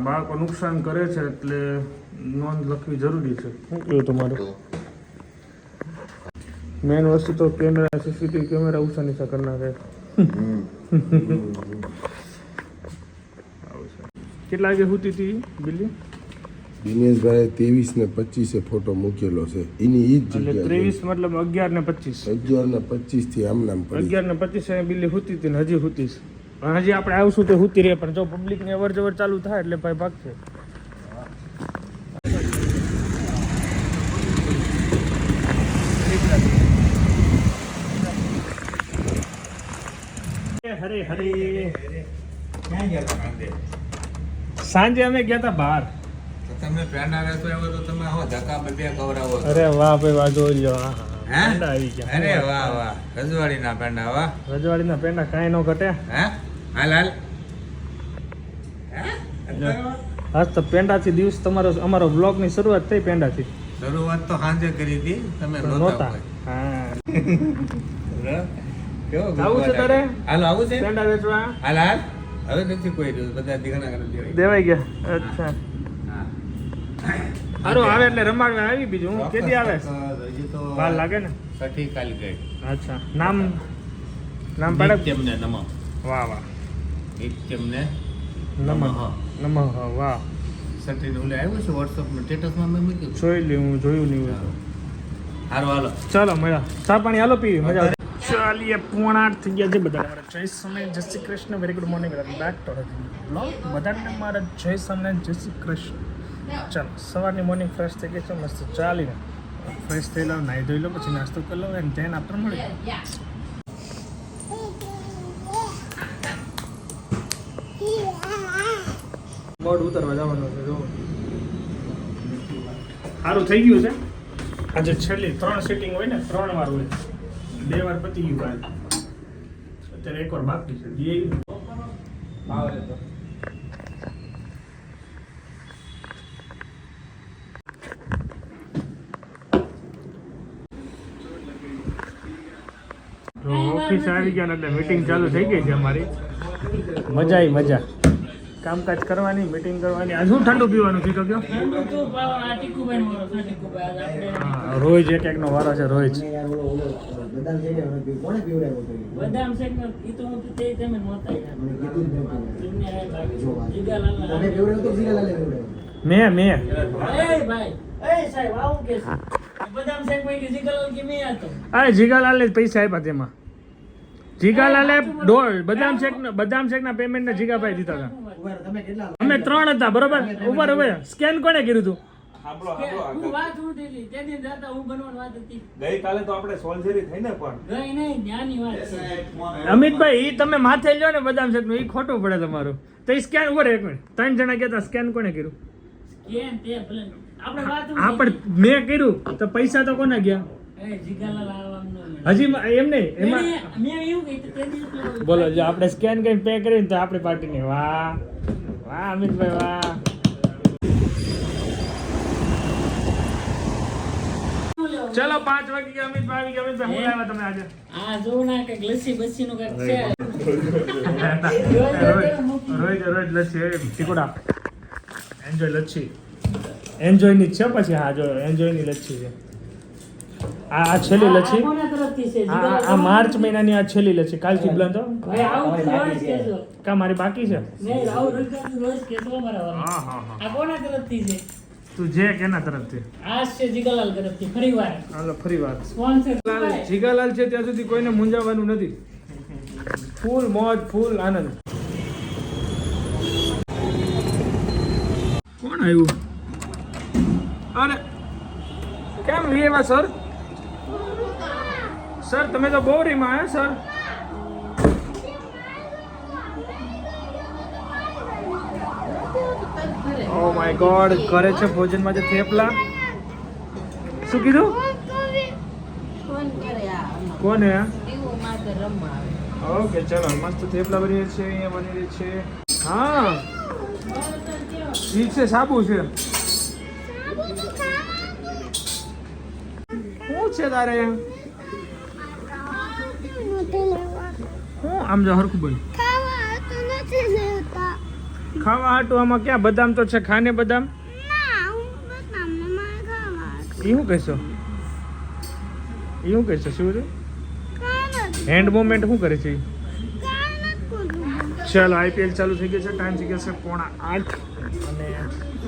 બાળકો નુકસાન કરે છે એટલે નોંધ લખવી જરૂરી છે. શું કહ્યું તમારું? મેન વસ્તુ તો કેમેરા, સીસીટીવી કેમેરા ઉષાની કરી નાખે. કેટલા વાગે સુતી હતી બિલ્લી? દિનેશભાઈ 23 ને 25 ફોટો મૂકેલો છે એની ઈ જ એટલે 23 મતલબ 11 ને 25 11 ને 25 થી આમ નામ પડી 11 ને 25 બિલ્લી સુતી હતી ને હજી સુતી છે. હજી આપણે આવશું તો સુતી રહે, પણ જો પબ્લિક ની અવર જવર ચાલુ થાય એટલે ભાઈ ભાગશે. હરે હરે સાંજે અમે ગયા હતા બહાર. તમે પેંડા રહેતો એવો તો તમે હો ધક્કા બે કવરાવો. અરે વાહ ભાઈ વાહ, જોઈ લો. પેંડા આવી ગયા. અરે વાહ વાહ, રજવાડીના પેંડા. વાહ, રજવાડીના પેંડા કાંઈ ન ઘટે. હે હાલ હાલ. આજ તો પેંડાથી દિવસ તમારો અમારો બ્લોગ ની શરૂઆત થઈ. પેંડાથી શરૂઆત તો સાંજે કરી હતી, તમે નહોતા. હા કેવો આવું છે તારે? હાલો આવું છે પેંડા વેચવા. હાલ હાલ. હવે નથી કોઈ રહ્યું, બધા દીકરા કરી દેવાઈ ગયા. અચ્છા સારું, આવે એટલે રમાડવા આવી. બીજું હું કેદી આવે? વાર લાગે ને. સઠી કાલ ગઈ. અચ્છા, નામ પાડે તેમને નમઃ. વાહ વાહ, નિત્યમને નમઃ નમઃ. વાહ, સઠી ઓલે આવ્યું છે વોટ્સઅપમાં સ્ટેટસમાં મેં મૂક્યું. જોઈ લે, હું જોયું નહીં હોય. હારું હાલો ચાલો મળ્યા. ચા પાણી હાલો પીવી, મજા આવે. ચાલીએ 7:45 થઈ ગયા છે. બધા જય સમય, જય Shri Krishna. Very good morning. Back to blog. બધાને મારા જય સમય, જય શ્રી કૃષ્ણ. ચાલો, સવારની મોર્નિંગ ફ્રેશ થઈ ગઈ છે, મસ્ત ચાલીને ફ્રેશ થઈ લો, નાહી ધોઈ લો, પછી નાસ્તો કરી લો અને ધ્યાન આપણે મળી બોર્ડ ઉતરવા જવાનું છે. જો સારું થઈ ગયું છે. આજે છેલ્લી 3 સીટિંગ હોય ને, 3 વાર હોય. 2 વાર પતી ગયું કાલે, અત્યારે 1 વાર બાકી છે. આવે તો ઓફિસ આવી ગયા એટલે મીટિંગ ચાલુ થઈ ગઈ છે અમારી. મજા આવી, મજા. કામકાજ કરવાની, મીટિંગ કરવાની. આ શું ઠંડુ પીવાનું છે તો કયો? હા, રોજ એક એકનો વારો છે. રોજ જીગાલાલ પૈસા આપ્યા તેમાં. જીગાલાલે બદામ શેક ના પેમેન્ટ ને જીગાભાઈ દીધા હતા. અમે 3 હતા બરોબર. ઉપર સ્કેન કોને કર્યું હતું? ગઈકાલે તો આપણે સોલ્જરી થઈને પણ અમિતભાઈ, ઈ તમે માથે લ્યો ને બદામ શેક નું, ઈ ખોટું પડે તમારું. તો ઈ સ્કેન ઉપર 1 મિનિટ 3 જણા કહેતા સ્કેન કોને કર્યું? આપણે મેં કર્યું તો પૈસા તો કોને ગયા? હજી એમ નહીં, એમાં બોલો, જો આપણે સ્કેન કરીને પે કરીને તો આપણી પાર્ટીની. વાહ વાહ અમિતભાઈ, વાહ. ચલો 5 વાગી ગયા. અમિતભાઈ આવી ગયા. અમિતભાઈ, હું લાવ્યા તમે આજે? આ જો ના કે લસ્સી બસ્સી નું કઈક છે. રોજ લચ્છી ટીકોડા. એન્જોય લચ્છી. એન્જોય ની છે પછી. હા જો એન્જોય ની લચ્છી છે. આ છેલ્લી લચ્છી. આ માર્ચ મહિનાની આ છેલ્લી લચ્છી. કાલથી બંધ કા મારી બાકી છે. હા હા હા. તું જે કેના તરફથી? જીગાલાલ તરફથી ફરીવાર. હાલો ફરીવાર. સ્પોન્સર જીગાલાલ છે ત્યાં સુધી કોઈને મૂંઝાવાનું નથી. ફૂલ મોજ, ફૂલ આનંદ. કોણ આવ્યું? અરે કેમ લેવા સર? સર તમે તો બોરીમાં આવ્યા સર. ઓ માય ગોડ, કરે છે ભોજનમાં જે થેપલા. શું કીધું? કોણ હે? ઓકે ચલો, મસ્ત થેપલા બની રહ્યા છે, અહીંયા બની રહી છે. હા ઈ છે સાબુ છે. શું છે તારે? હું આમ જો હરખું બોલ. ખાવા હાટું આમાં ક્યાં બદામ તો છે, ખાને બદામ. એવું કહેશો? એવું કહેશો? શું છે? હેન્ડ મૂવમેન્ટ શું કરે છે? ચાલો આઈપીએલ ચાલુ થઈ ગઈ છે, ટાઈમ થઈ ગયો છે 7:45. અને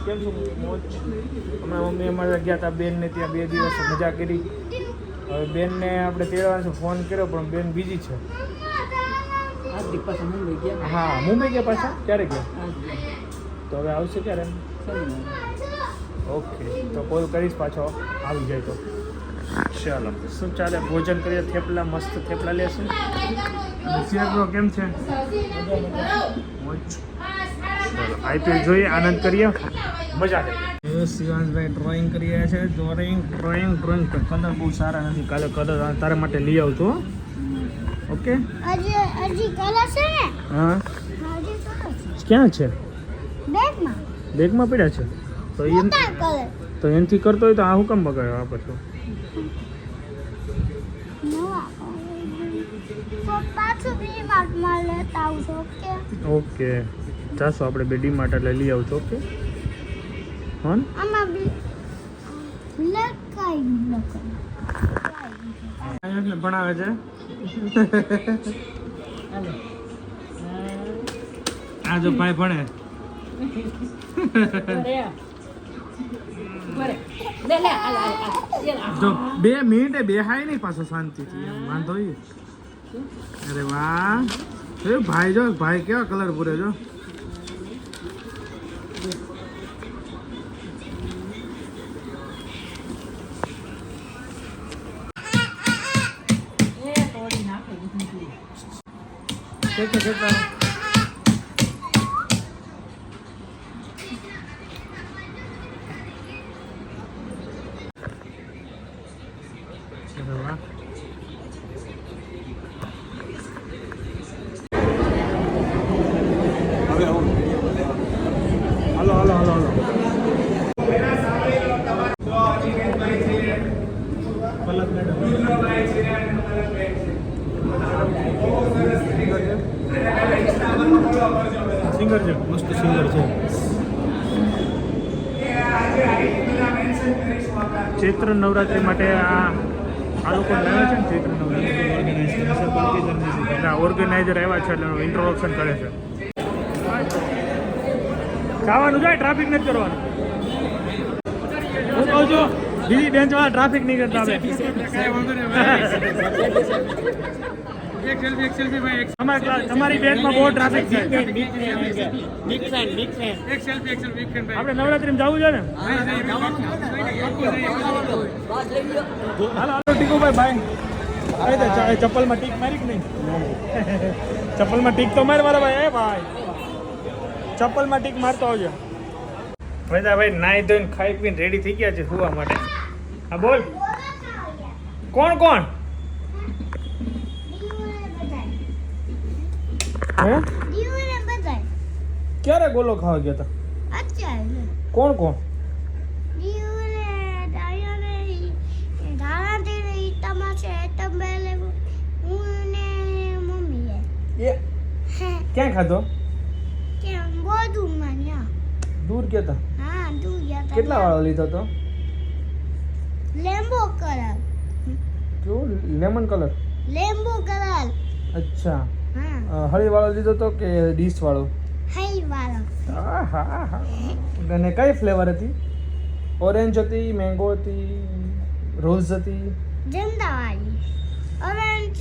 કેમ છો મોજ? હમણાં મમ્મી અમારે ગયા હતા બેનને ત્યાં, 2 દિવસ મજા કરી. હવે બેનને આપણે તેડવાનો ફોન કર્યો પણ બેન બીજી છે. હા મુંબઈ ગયા પાછા. ક્યારે ગયા? તો હવે આવશે ક્યારે? ઓકે તો કોલ કરીશ પાછો આવી જાય તો. ચાલો શું ચાલે? ભોજન કરીએ, થેપલા મસ્ત થેપલા લેશે. શેરો કેમ છે? ચાલો આઈપીએલ જોઈએ, આનંદ કરીએ, મજા કરીએ. શિવાંશભાઈ ડ્રોઈંગ કરી રહ્યા છે. ડ્રોઈંગ કલર બહુ સારા નથી. કાલે કલર તારા માટે લઈ આવતો. ઓકે હજી કલર છે ને? હા હજી કલર ક્યાં છે? બેગમાં બેગમાં પડ્યા છે. તો એ મોટા કલર તો એનથી કરતો હોય તો આ હું કેમ બગાડ્યો આ પાછો? નવા તો પાછું ડીમાર્ટમાં લેતા આવશો. ઓકે ઓકે ચાલો આપણે બે ડીમાર્ટ એટલે લઈ આવજો. ઓકે હા ને? આમાં બી લકાઈ એટલે ભણાવે છે. આ જો ભાઈ ભણે. જો 2 મિનિટે બેહાય નહીં પાછો શાંતિથી, એમ વાંધો ઈ. અરે વાહ એ ભાઈ જો, ભાઈ કેવા કલર પૂરે જો. હાલો હાલો હાલો હાલો. સિંગર છે, મસ્ત સિંગર છે. ચૈત્ર નવરાત્રી માટે આ લોકો લાવે છે ને, ચૈત્ર નવરાત્રી ઓર્ગેનાઇઝર આવ્યા છે એટલે ઇન્ટ્રોડક્શન કરે છે. ખાવાનું જાય, ટ્રાફિક નથી કરવાનું. હું કહું છું બીજી બેન્ચ વાળા ટ્રાફિક નહીં કરતા. તમારી બેન્ચમાં બહુ ટ્રાફિક છે. આપણે નવરાત્રીમાં જવું છે ને? હાલો હાલો ટીકુભાઈ ભાઈ. ચપ્પલમાં ટીક મારી કે નહીં? ચપ્પલમાં ટીક તો માર મારા ભાઈ. ભાઈ ચપ્પલમાં ટીક મારતો આવજો. ભાઈ નાઈ ધોઈને ખાઈ પીને રેડી થઈ ગયા છે સુવા માટે. હા બોલ, કોણ કોણ? હે દીવને બધાય ક્યારે ગોલો ખાવા ગયા હતા? અત્યારે કોણ કોણ? દીવને દાયાને દાણાથી ઈટામાં છે તંબેલે હું ને મમ્મી એ ક્યાં ખાધો? કેમ બધું માન્યા. દૂર ગયા હતા? હા તું ગયા તા. કેટલા વાળો લીધો હતો? લેમ્બો કલર. કેવું? Lemon colour? લેમ્બો કલર. અચ્છા. હા હળી વાળો લીધો તો કે ડીશ વાળો? હઈ વાળો. હા હા હા. અને કઈ ફ્લેવર હતી? ઓરેન્જ હતી, મેંગો હતી, રોઝ હતી? જંદાવાળી ઓરેન્જ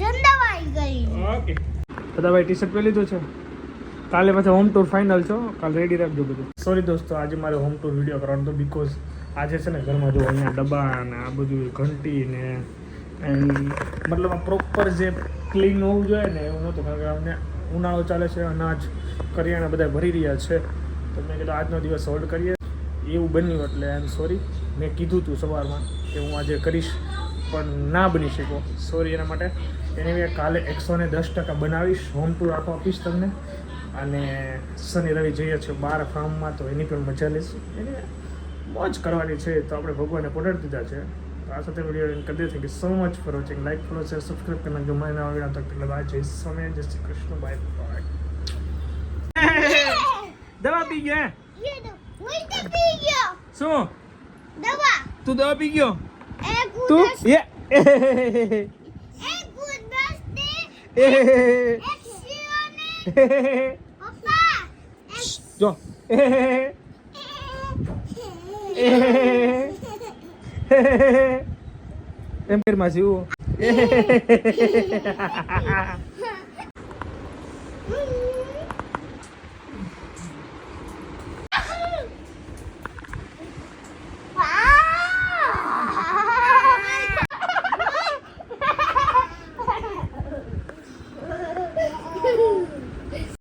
જંદાવાળી કરી. ઓકે બધા ભાઈ ટી શર્ટ પહેરી લીધું છે. કાલે પાછા હોમ ટૂર ફાઇનલ છો, કાલે રેડી રાખજો બધું. સોરી દોસ્તો, આજે મારે હોમ ટૂર વિડીયો કરવાનો હતો બીકોઝ આજે છે ને ઘરમાં જો અહીંયા ડબ્બા અને આ બધું ઘંટી ને મતલબ પ્રોપર જે ક્લીન હોવું જોઈએ ને એવું નહોતું. કારણ કે અમને ઉનાળો ચાલે છે, અનાજ કરિયાણા બધા ભરી રહ્યા છે, તો મેં કીધું આજનો દિવસ હોલ્ડ કરીએ. એવું બન્યું એટલે આઈ એમ સોરી. મેં કીધું હતું સવારમાં કે હું આજે કરીશ, પણ ના બની શક્યો, સોરી એના માટે. એની કાલે 110% બનાવીશ, હોમ ટૂર આખો આપીશ તમને. અને શનિ રવિ જઈએ છીએ બહાર ફાર્મમાં, તો એની પણ મજા લઈશું. એને મોજ કરવાની છે, તો આપણે ભગવાને પોડાડી દીધા છે. તો આ સાથે વિડીયો એન્ડ કરી દે. Thank you so much for watching. Like, follow, share, subscribe કરना જો મને નવા વિડીયો તક એટલે બાય. જય સ્વામી, જય શ્રી કૃષ્ણ, બાય બાય. દવા પી ગયા? ये दो मुझे पी गया શું दवा તું દવા પી ગયો? एक તું गुड ये एक गुड बस्ते એ एक शिवाने पापा જો એમ કરી માં જીવું.